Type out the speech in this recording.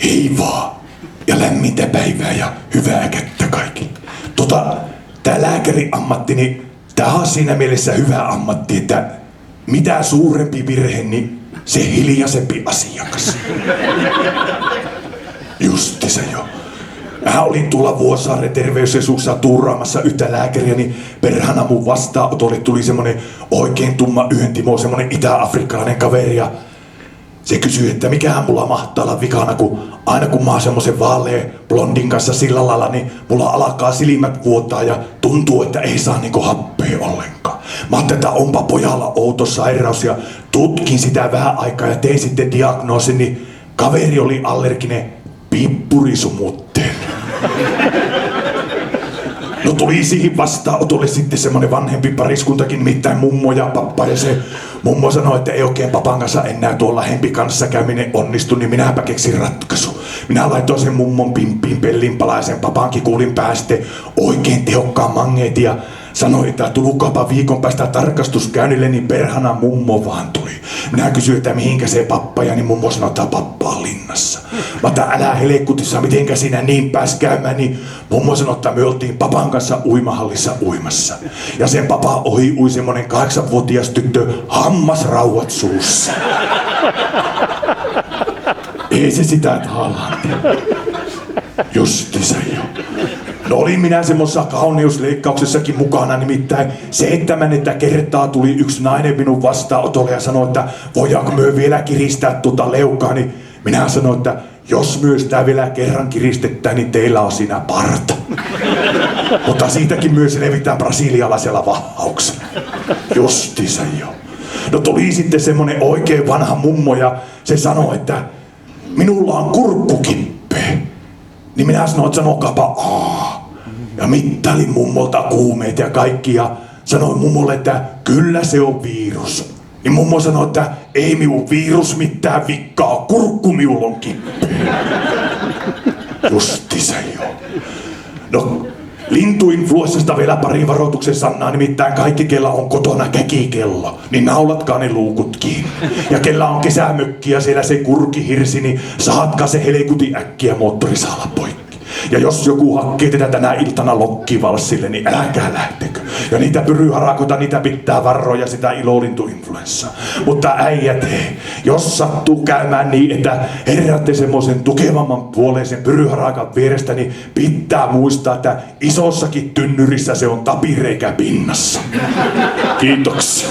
Hei vaan. Ja lämmintä päivää ja hyvää kättä kaikille. Tää lääkäriammatti, niin tää on siinä mielessä hyvä ammatti, että mitä suurempi virhe, niin se hiljaisempi asiakas. Justi se jo. Mä olin tuolla Vuosaaren terveyskeskuksessa tuuraamassa yhtä lääkäriä, niin perhana mun vastaanotolle tuli semmonen oikein tumma yhentimo, semmonen itä-afrikkalainen kaveri. Ja se kysyi, että mikähän mulla mahtaa olla vikana, kun aina kun mä oon semmosen vaalean blondin kanssa sillä lailla, niin mulla alkaa silmät vuotaa ja tuntuu, että ei saa niinku happea ollenkaan. Mä ajattelin, että onpa pojalla outo sairaus ja tutkin sitä vähän aikaa ja tein sitten diagnoosin, niin kaveri oli allerginen pippurisumutteen. No tuli siihen vastaanotolle sitten semmonen vanhempi pariskuntakin, nimittäin mummo ja pappa, ja se mummo sanoi, että ei oikein papan kanssa enää tuolla hempi kanssa käyminen onnistu, niin minäpä keksin ratkaisu. Minä laitoin sen mummon pimppiin pellinpalaisen papankin kuulin päästä oikein tehokkaan mangeetin ja sanoi, että tulkaapa viikon päästä tarkastuskäynnille, niin perhana mummo vaan tuli. Minä kysyin, että mihinkä se pappa, ja niin mummo sanoi, että pappa on linnassa. Mä otan, älä helekutissa, mitenkä siinä niin pääs käymään, niin mummo sanoi, että me oltiin papan kanssa uimahallissa uimassa. Ja sen papa ohi ui semmonen 8-vuotias tyttö hammasrauhat suussa. Ei se sitä taalaa. Justi se jo. No olin minä semmoisessa kauneusleikkauksessakin mukana, nimittäin 7. kertaa tuli yksi nainen minun vastaanotolle ja sanoi, että voidaanko myö vielä kiristää tuota leukkaa, niin minä sanoin, että jos myös sitä vielä kerran kiristetään, niin teillä on siinä parta. Mutta siitäkin myös levitään brasilialaisella vahauksella. Justiinsa jo. No tuli sitten semmonen oikein vanha mummo ja se sanoi, että minulla on kurkkukippe. Niin minä sanoin, että sanokaapa aa. Ja mittailin mummolta kuumeet ja kaikki ja sanoin mummolle, että kyllä se on virus. Niin mummo sanoi, että ei minun virus mitään vikkaa, kurkku minulla on kippe. Justi se jo. No lintuinfluenssasta vielä pari varoituksen sanaa, nimittäin kaikki kella on kotona käkikello, niin naulatkaa ne luukut kiinni. Ja kella on kesämökki ja siellä se kurkihirsi, niin saatkaa se helekuti äkkiä moottorisaala poikki. Ja jos joku hakkee tätä tänä iltana lokkivalssille, niin älkää lähtekö. Ja niitä pyryharakoita, niitä pitää varoja sitä ilolintuinfluenssaa. Mutta äijät, jos sattuu käymään niin, että heräätte semmoisen tukevamman puoleisen pyryharakan vierestä, niin pitää muistaa, että isossakin tynnyrissä se on tapireikä pinnassa. Kiitoksia.